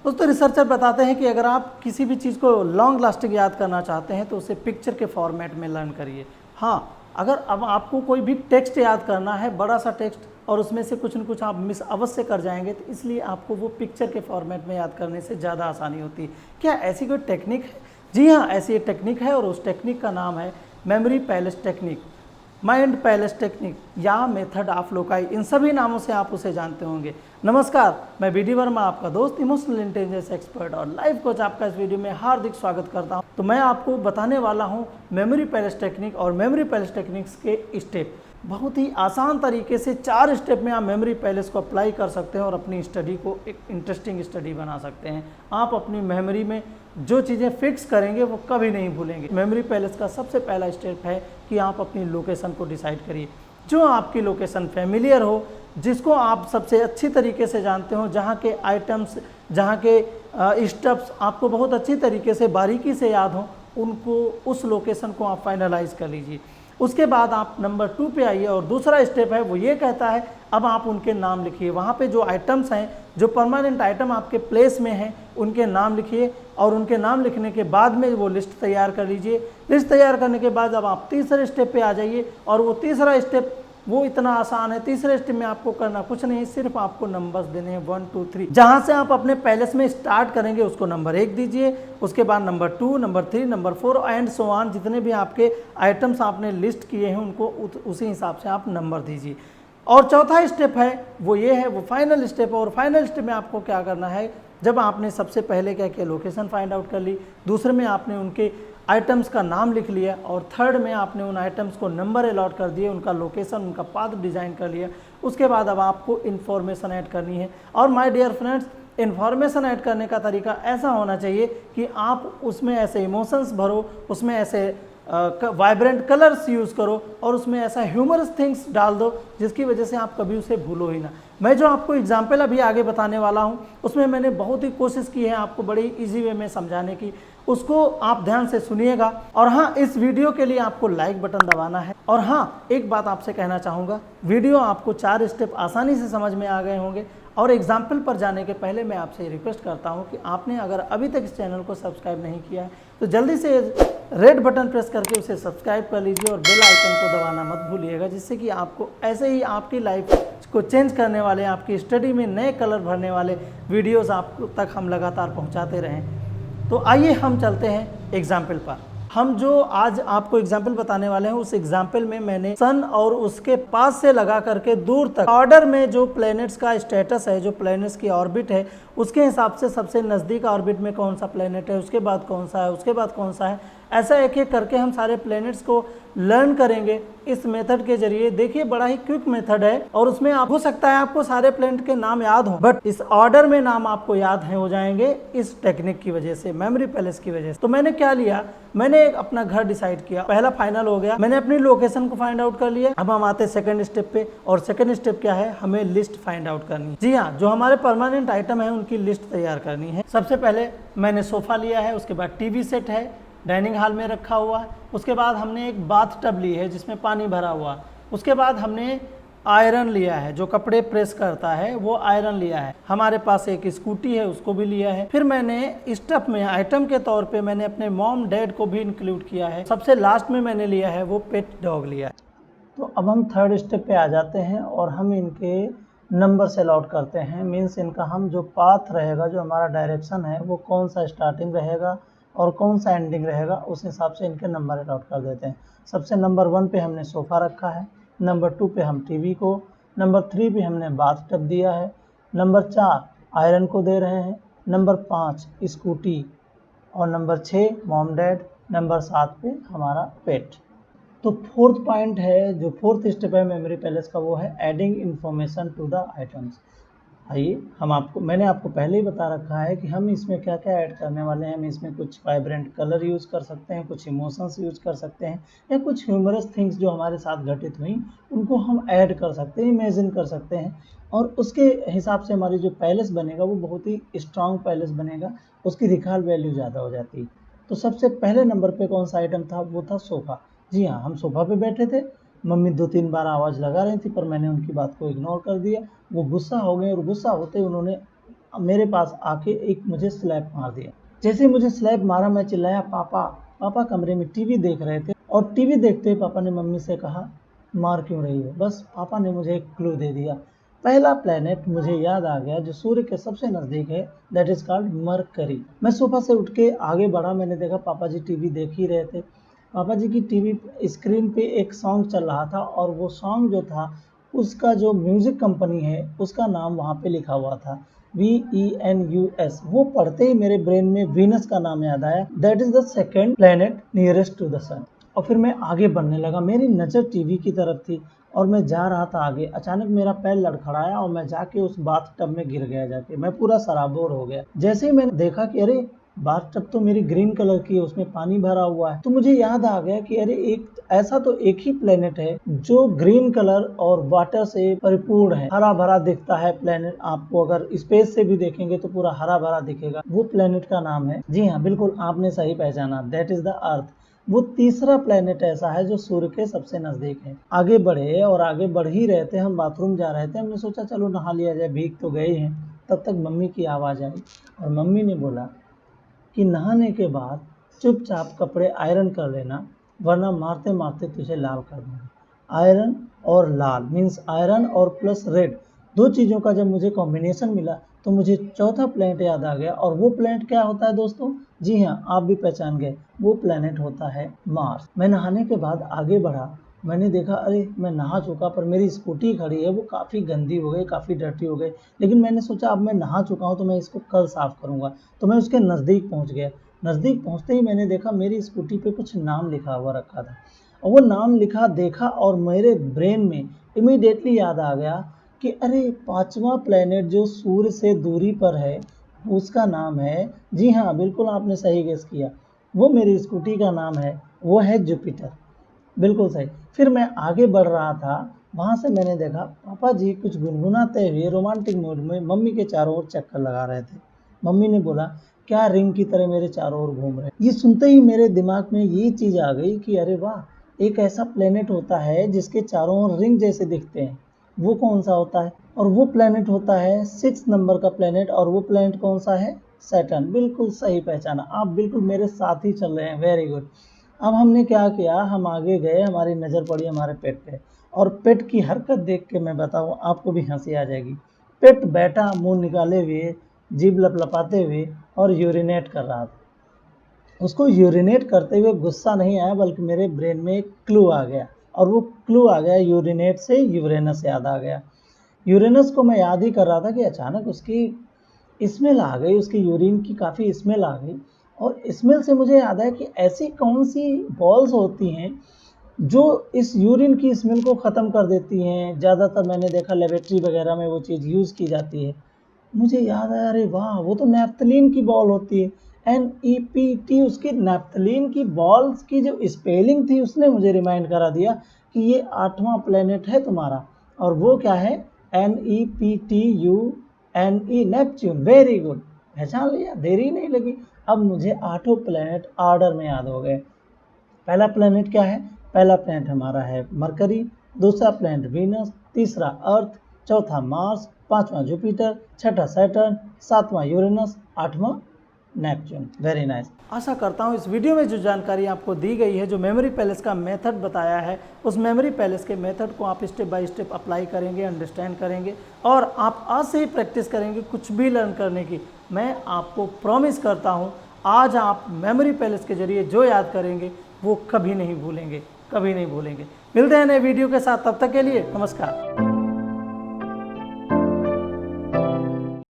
दोस्तों रिसर्चर बताते हैं कि अगर आप किसी भी चीज़ को लॉन्ग लास्टिंग याद करना चाहते हैं तो उसे पिक्चर के फॉर्मेट में लर्न करिए। हाँ, अगर अब आपको कोई भी टेक्स्ट याद करना है, बड़ा सा टेक्स्ट, और उसमें से कुछ न कुछ आप मिस अवश्य कर जाएंगे, तो इसलिए आपको वो पिक्चर के फॉर्मेट में याद करने से ज़्यादा आसानी होती है। क्या ऐसी कोई टेक्निक है? जी हाँ, ऐसी एक टेक्निक है और उस टेक्निक का नाम है memory palace technique, mind palace technique या मेथड ऑफ लोकाई। इन सभी नामों से आप उसे जानते होंगे। नमस्कार, मैं बीडी वर्मा, आपका दोस्त, इमोशनल इंटेलिजेंस एक्सपर्ट और लाइफ कोच, आपका इस वीडियो में हार्दिक स्वागत करता हूं। तो मैं आपको बताने वाला हूं मेमोरी पैलेस टेक्निक और मेमोरी पैलेस टेक्निक्स के स्टेप। बहुत ही आसान तरीके से 4 स्टेप में आप मेमोरी पैलेस को अप्लाई कर सकते हैं और अपनी स्टडी को एक इंटरेस्टिंग स्टडी बना सकते हैं। आप अपनी मेमोरी में जो चीज़ें फिक्स करेंगे वो कभी नहीं भूलेंगे। मेमोरी पैलेस का सबसे पहला स्टेप है कि आप अपनी लोकेशन को डिसाइड करिए। जो आपकी लोकेशन फेमिलियर हो, जिसको आप सबसे अच्छी तरीके से जानते हो, जहाँ के आइटम्स, जहाँ के स्टेप्स आपको बहुत अच्छी तरीके से बारीकी से याद हो, उनको, उस लोकेशन को आप फाइनलाइज कर लीजिए। उसके बाद आप नंबर 2 पे आइए और दूसरा स्टेप है वो ये कहता है अब आप उनके नाम लिखिए। वहाँ पे जो आइटम्स हैं, जो परमानेंट आइटम आपके प्लेस में हैं, उनके नाम लिखिए और उनके नाम लिखने के बाद में वो लिस्ट तैयार कर लीजिए। लिस्ट तैयार करने के बाद अब आप तीसरे स्टेप पे आ जाइए और वो तीसरा स्टेप वो इतना आसान है। तीसरे स्टेप में आपको करना कुछ नहीं, सिर्फ आपको नंबर्स देने हैं 1 2 3। जहां से आप अपने पैलेस में स्टार्ट करेंगे उसको नंबर 1 दीजिए, उसके बाद number 2, number 3, number 4 and so on. जितने भी आपके आइटम्स आपने लिस्ट किए हैं उनको उसी हिसाब से आप नंबर दीजिए। और चौथा स्टेप है वो ये है, वो फाइनल स्टेप है। और फाइनल स्टेप में आपको क्या करना है, जब आपने सबसे पहले क्या किया, लोकेशन फाइंड आउट कर ली, दूसरे में आपने उनके आइटम्स का नाम लिख लिया और थर्ड में आपने उन आइटम्स को नंबर अलॉट कर दिए, उनका लोकेशन, उनका पाथ डिज़ाइन कर लिया। उसके बाद अब आपको इन्फॉर्मेशन ऐड करनी है। और my dear friends, information add करने का तरीका ऐसा होना चाहिए कि आप उसमें ऐसे इमोशंस भरो, उसमें ऐसे वाइब्रेंट कलर्स यूज़ करो और उसमें ऐसा ह्यूमरस थिंग्स डाल दो जिसकी वजह से आप कभी उसे भूलो ही ना। मैं जो आपको एग्जाम्पल अभी आगे बताने वाला हूँ उसमें मैंने बहुत ही कोशिश की है आपको बड़ी इजी वे में समझाने की, उसको आप ध्यान से सुनिएगा। और हाँ, इस वीडियो के लिए आपको लाइक बटन दबाना है। और हाँ, एक बात आपसे कहना चाहूँगा, वीडियो आपको 4 स्टेप आसानी से समझ में आ गए होंगे। और एग्जाम्पल पर जाने के पहले मैं आपसे रिक्वेस्ट करता हूँ कि आपने अगर अभी तक इस चैनल को सब्सक्राइब नहीं किया है तो जल्दी से रेड बटन प्रेस करके उसे सब्सक्राइब कर लीजिए और बेल आइकन को दबाना मत भूलिएगा, जिससे कि आपको ऐसे ही आपकी लाइफ को चेंज करने वाले, आपकी स्टडी में नए कलर भरने वाले वीडियोस आप तक हम लगातार पहुंचाते रहें। तो आइए हम चलते हैं एग्जाम्पल पर। हम जो आज आपको एग्जाम्पल बताने वाले हैं उस एग्जाम्पल में मैंने सन और उसके पास से लगा करके दूर तक ऑर्डर में जो प्लैनेट्स का स्टेटस है, जो प्लैनेट्स की ऑर्बिट है, उसके हिसाब से सबसे नज़दीक ऑर्बिट में कौन सा प्लैनेट है, उसके बाद कौन सा है, उसके बाद कौन सा है, ऐसा एक एक करके हम सारे प्लैनेट्स को लर्न करेंगे इस मेथड के जरिए। देखिए, बड़ा ही क्विक मेथड है और उसमें आप हो सकता है आपको सारे प्लैनेट के नाम याद हो, बट इस ऑर्डर में नाम आपको याद हो जाएंगे इस टेक्निक की वजह से, मेमोरी पैलेस की वजह से। तो मैंने क्या लिया, मैंने अपना घर डिसाइड किया, पहला फाइनल हो गया, मैंने अपनी लोकेशन को फाइंड आउट कर लिया। अब हम आते हैं सेकंड स्टेप पे, और सेकंड स्टेप क्या है, हमें लिस्ट फाइंड आउट करनी है। जी हाँ, जो हमारे परमानेंट आइटम है उनकी लिस्ट तैयार करनी है। सबसे पहले मैंने सोफा लिया है, उसके बाद टीवी सेट है, डाइनिंग हॉल में रखा हुआ है। उसके बाद हमने एक बाथ टब ली है जिसमें पानी भरा हुआ है। उसके बाद हमने आयरन लिया है, जो कपड़े प्रेस करता है वो आयरन लिया है। हमारे पास एक स्कूटी है, उसको भी लिया है। फिर मैंने स्टफ में आइटम के तौर पे मैंने अपने मॉम डैड को भी इंक्लूड किया है। सबसे लास्ट में मैंने लिया है वो पेट डॉग लिया है। तो अब हम थर्ड स्टेप पे आ जाते हैं और हम इनके नंबर से अलॉट करते हैं। मीन्स इनका हम जो पाथ रहेगा, जो हमारा डायरेक्शन है, वो कौन सा स्टार्टिंग रहेगा और कौन सा एंडिंग रहेगा, उस हिसाब से इनके नंबर अलॉट कर देते हैं। सबसे नंबर 1 पे हमने सोफ़ा रखा है, नंबर 2 पे हम टीवी को, नंबर 3 पे हमने बाथ टब दिया है, नंबर 4 आयरन को दे रहे हैं, नंबर 5 स्कूटी, और नंबर 6 मॉम डैड, नंबर 7 पे हमारा पेट। तो फोर्थ पॉइंट है, जो फोर्थ स्टेप है मेमोरी पैलेस का, वो है adding information to the items. आइए, मैंने आपको पहले ही बता रखा है कि हम इसमें क्या क्या ऐड करने वाले हैं। हम इसमें कुछ वाइब्रेंट कलर यूज़ कर सकते हैं, कुछ इमोशंस यूज़ कर सकते हैं, या कुछ ह्यूमरस थिंग्स जो हमारे साथ घटित हुई उनको हम ऐड कर सकते हैं, इमेजिन कर सकते हैं। और उसके हिसाब से हमारी जो पैलेस बनेगा वो बहुत ही स्ट्रांग पैलेस बनेगा, उसकी रिकॉल वैल्यू ज़्यादा हो जाती है। तो सबसे पहले नंबर पे कौन सा आइटम था, वो था सोफ़ा। जी हाँ, हम सोफ़ा पे बैठे थे। मम्मी 2-3 बार आवाज़ लगा रही थी पर मैंने उनकी बात को इग्नोर कर दिया। वो गुस्सा हो गए और गुस्सा होते ही उन्होंने मेरे पास आके एक मुझे स्लैप मार दिया। जैसे ही मुझे स्लैप मारा मैं चिल्लाया पापा। पापा कमरे में टीवी देख रहे थे और टीवी देखते हुए पापा ने मम्मी से कहा मार क्यों रही हो। बस पापा ने मुझे एक क्लू दे दिया। पहला प्लेनेट मुझे याद आ गया जो सूर्य के सबसे नज़दीक है, दैट इज़ कॉल्ड मरकरी। मैं सोफा से उठ के आगे बढ़ा, मैंने देखा पापा जी टीवी देख ही रहे थे। पापा जी की टीवी स्क्रीन पे एक सॉन्ग चल रहा था और वो सॉन्ग जो था उसका जो म्यूज़िक कंपनी है उसका नाम वहाँ पे लिखा हुआ था VENUS। वो पढ़ते ही मेरे ब्रेन में वीनस का नाम याद आया, that is the second planet nearest to the sun. और फिर मैं आगे बढ़ने लगा, मेरी नज़र टीवी की तरफ थी और मैं जा रहा था आगे। अचानक मेरा पैर लड़खड़ाया और मैं जाके उस बाथ टब में गिर गया। जाके मैं पूरा सराबोर हो गया। जैसे ही मैंने देखा कि अरे बाथ टब तो मेरी ग्रीन कलर की है, उसमें पानी भरा हुआ है, तो मुझे याद आ गया कि अरे एक ही प्लेनेट है जो ग्रीन कलर और वाटर से परिपूर्ण है, हरा भरा दिखता है प्लेनेट। आपको अगर स्पेस से भी देखेंगे तो पूरा हरा भरा दिखेगा। वो प्लेनेट का नाम है, जी हाँ बिल्कुल आपने सही पहचाना, दैट इज द अर्थ। वो तीसरा प्लेनेट ऐसा है जो सूर्य के सबसे नजदीक है। आगे बढ़े और आगे बढ़ ही रहे थे, हम बाथरूम जा रहे थे, हमने सोचा चलो नहा लिया जाए, भीग तो गए हैं। तब तक मम्मी की आवाज़ आई और मम्मी ने बोला कि नहाने के बाद चुपचाप कपड़े आयरन कर लेना, वरना मारते मारते तुझे लाल कर दूंगा। आयरन और लाल मीन्स आयरन और प्लस रेड, दो चीज़ों का जब मुझे कॉम्बिनेशन मिला तो मुझे चौथा प्लैनेट याद आ गया। और वो प्लैनेट क्या होता है दोस्तों? जी हाँ, आप भी पहचान गए, वो प्लैनेट होता है मार्स। मैं नहाने के बाद आगे बढ़ा, मैंने देखा अरे मैं नहा चुका पर मेरी स्कूटी खड़ी है, वो काफ़ी गंदी हो गई, काफ़ी डर्टी हो गई। लेकिन मैंने सोचा अब मैं नहा चुका हूँ तो मैं इसको कल साफ़ करूँगा। तो मैं उसके नज़दीक पहुँच गया। नज़दीक पहुँचते ही मैंने देखा मेरी स्कूटी पे कुछ नाम लिखा हुआ रखा था और वो नाम लिखा देखा और मेरे ब्रेन में इमीडिएटली याद आ गया कि अरे पांचवा प्लेनेट जो सूर्य से दूरी पर है उसका नाम है, जी हाँ बिल्कुल आपने सही गेस किया, वो मेरी स्कूटी का नाम है, वो है जुपिटर। बिल्कुल सही। फिर मैं आगे बढ़ रहा था, वहाँ से मैंने देखा पापा जी कुछ गुनगुनाते हुए रोमांटिक मूड में मम्मी के चारों ओर चक्कर लगा रहे थे। मम्मी ने बोला क्या रिंग की तरह मेरे चारों ओर घूम रहे हैं। ये सुनते ही मेरे दिमाग में ये चीज़ आ गई कि अरे वाह, एक ऐसा प्लेनेट होता है जिसके चारों ओर रिंग जैसे दिखते हैं। वो कौन सा होता है? और वो प्लेनेट होता है 6 नंबर का प्लेनेट। और वो प्लेनेट कौन सा है? सैटर्न। बिल्कुल सही पहचाना, आप बिल्कुल मेरे साथ ही चल रहे हैं, वेरी गुड। अब हमने क्या किया, हम आगे गए, हमारी नज़र पड़ी हमारे पेट पे और पेट की हरकत देख के मैं बताऊँ आपको भी हंसी आ जाएगी। पेट बैठा मुंह निकाले हुए, जीभ लपलपाते हुए और यूरिनेट कर रहा था। उसको यूरिनेट करते हुए गुस्सा नहीं आया बल्कि मेरे ब्रेन में एक क्लू आ गया और वो क्लू आ गया यूरिनेट से यूरेनस याद आ गया। यूरेनस को मैं याद ही कर रहा था कि अचानक उसकी स्मेल आ गई, उसकी यूरिन की काफ़ी स्मेल आ गई और स्मेल से मुझे याद आया कि ऐसी कौन सी बॉल्स होती हैं जो इस यूरिन की स्मेल को ख़त्म कर देती हैं। ज़्यादातर मैंने देखा लेबोरेटरी वगैरह में वो चीज़ यूज़ की जाती है। मुझे याद आया अरे वाह, वो तो नैप्थलीन की बॉल होती है, NEPT। उसकी नैप्थलीन की बॉल्स की जो स्पेलिंग थी उसने मुझे रिमाइंड करा दिया कि ये 8वां प्लेनेट है तुम्हारा और वो क्या है? NEPTUNE, Neptune. वेरी गुड, पहचान लिया, देरी नहीं लगी। अब मुझे 8 प्लेनेट ऑर्डर में याद हो गए। पहला प्लेनेट क्या है? पहला प्लेनेट हमारा है मरकरी, दूसरा प्लेनेट वीनस, तीसरा अर्थ, चौथा मार्स, पांचवा जुपिटर, छठा सैटर्न, सातवां यूरेनस, आठवां नेपच्यून। Very nice. आशा करता हूँ इस वीडियो में जो जानकारी आपको दी गई है, जो मेमोरी पैलेस का मेथड बताया है, उस मेमोरी पैलेस के मेथड को आप स्टेप बाय स्टेप अप्लाई करेंगे, अंडरस्टैंड करेंगे और आप आज से ही प्रैक्टिस करेंगे कुछ भी लर्न करने की। मैं आपको प्रॉमिस करता हूँ आज आप मेमोरी पैलेस के जरिए जो याद करेंगे वो कभी नहीं भूलेंगे, कभी नहीं भूलेंगे। मिलते हैं नए वीडियो के साथ, तब तक के लिए नमस्कार।